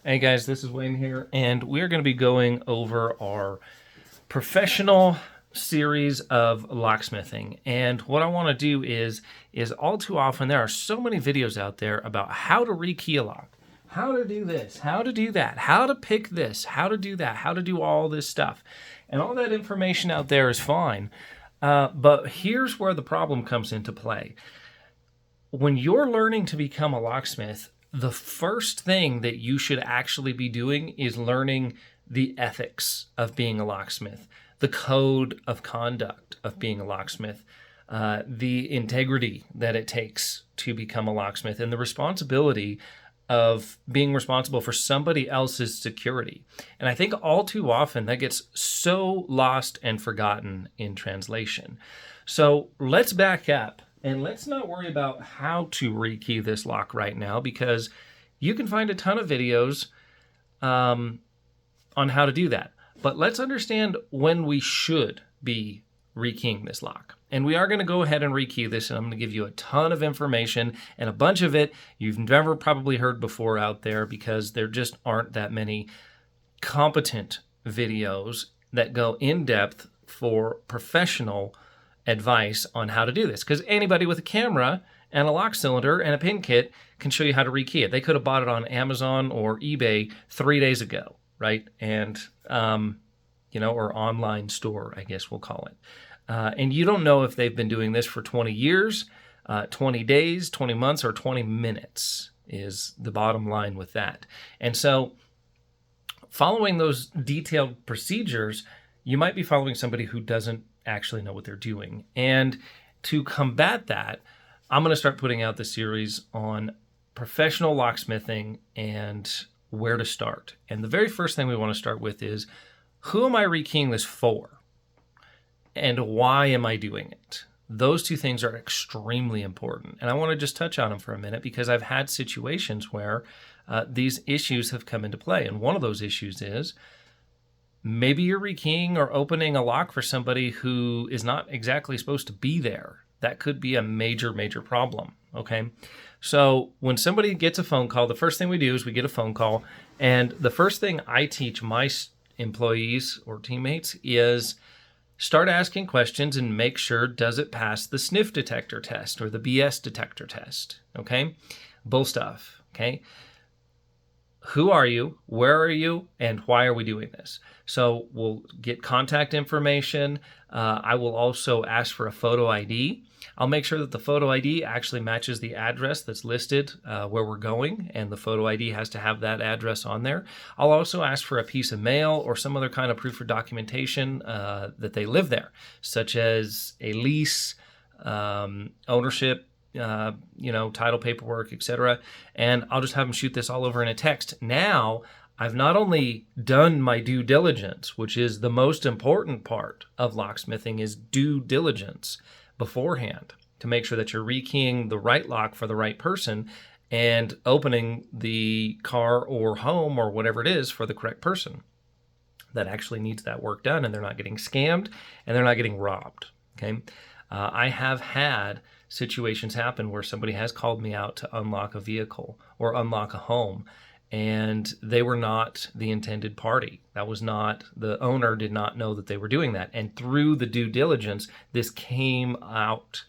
Hey guys, this is Wayne here, and we're going to be going over our professional series of locksmithing. And what I want to do is all too often there are so many videos out there about how to rekey a lock, how to do this, how to do that, how to pick this, how to do that, how to do all this stuff. And all that information out there is fine. But here's where the problem comes into play. When you're learning to become a locksmith, the first thing that you should actually be doing is learning the ethics of being a locksmith, the code of conduct of being a locksmith, the integrity that it takes to become a locksmith, and the responsibility of being responsible for somebody else's security. And I think all too often that gets so lost and forgotten in translation. So let's back up. And let's not worry about how to rekey this lock right now, because you can find a ton of videos on how to do that. But let's understand when we should be rekeying this lock. And we are going to go ahead and rekey this, and I'm going to give you a ton of information, and a bunch of it you've never probably heard before out there, because there just aren't that many competent videos that go in depth for professional advice on how to do this, because anybody with a camera and a lock cylinder and a pin kit can show you how to rekey it. They could have bought it on Amazon or eBay 3 days ago, right? And or online store, I guess we'll call it. And you don't know if they've been doing this for 20 years, 20 days, 20 months, or 20 minutes is the bottom line with that. And so following those detailed procedures, you might be following somebody who doesn't actually know what they're doing. And to combat that, I'm going to start putting out the series on professional locksmithing and where to start. And the very first thing we want to start with is, who am I rekeying this for? And why am I doing it? Those two things are extremely important. And I want to just touch on them for a minute, because I've had situations where these issues have come into play. And one of those issues is, maybe you're rekeying or opening a lock for somebody who is not exactly supposed to be there. That could be a major, major problem, okay? So when somebody gets a phone call, the first thing we do is we get a phone call, and the first thing I teach my employees or teammates is start asking questions and make sure, does it pass the sniff detector test or the BS detector test, okay? Bull stuff, okay? Who are you? Where are you? And why are we doing this? So we'll get contact information. I will also ask for a photo ID. I'll make sure that the photo ID actually matches the address that's listed where we're going, and the photo ID has to have that address on there. I'll also ask for a piece of mail or some other kind of proof or documentation that they live there, such as a lease, ownership, title paperwork, etc. And I'll just have them shoot this all over in a text. Now, I've not only done my due diligence, which is the most important part of locksmithing, is due diligence beforehand to make sure that you're rekeying the right lock for the right person and opening the car or home or whatever it is for the correct person that actually needs that work done, and they're not getting scammed and they're not getting robbed, okay? I have had situations happen where somebody has called me out to unlock a vehicle or unlock a home, and they were not the intended party. That was not, the owner did not know that they were doing that. And through the due diligence, this came out.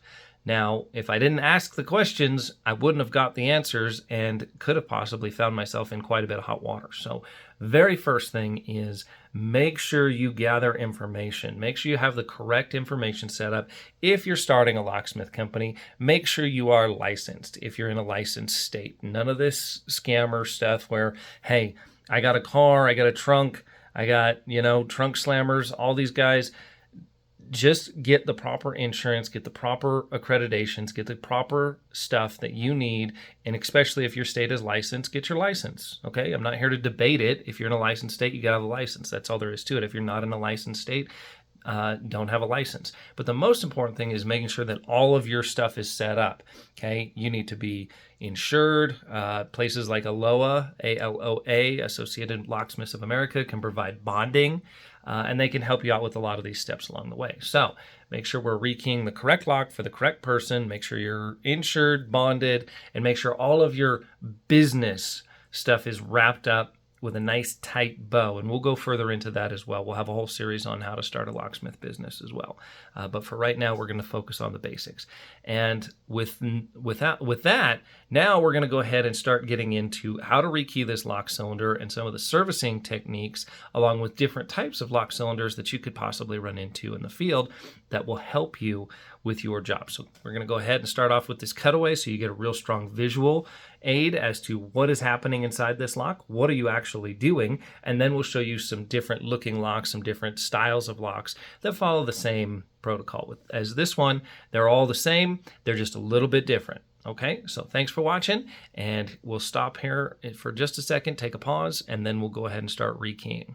Now, if I didn't ask the questions, I wouldn't have got the answers and could have possibly found myself in quite a bit of hot water. So very first thing is, make sure you gather information. Make sure you have the correct information set up. If you're starting a locksmith company, make sure you are licensed if you're in a licensed state. None of this scammer stuff where, hey, I got a car, I got a trunk, I got, trunk slammers, all these guys. Just get the proper insurance, get the proper accreditations, get the proper stuff that you need, and especially if your state is licensed, get your license, okay? I'm not here to debate it. If you're in a licensed state, you got to have a license. That's all there is to it. If you're not in a licensed state, don't have a license. But the most important thing is making sure that all of your stuff is set up, okay? You need to be insured. Places like ALOA, A-L-O-A, Associated Locksmiths of America, can provide bonding, and they can help you out with a lot of these steps along the way. So make sure we're rekeying the correct lock for the correct person, make sure you're insured, bonded, and make sure all of your business stuff is wrapped up with a nice tight bow, and we'll go further into that as well. We'll have a whole series on how to start a locksmith business as well. But for right now, we're going to focus on the basics. And with that, now we're going to go ahead and start getting into how to rekey this lock cylinder and some of the servicing techniques, along with different types of lock cylinders that you could possibly run into in the field that will help you with your job. So we're going to go ahead and start off with this cutaway so you get a real strong visual aid as to what is happening inside this lock, what are you actually doing, and then we'll show you some different looking locks, some different styles of locks that follow the same protocol as this one. They're all the same, they're just a little bit different. Okay, so thanks for watching, and we'll stop here for just a second, take a pause, and then we'll go ahead and start rekeying.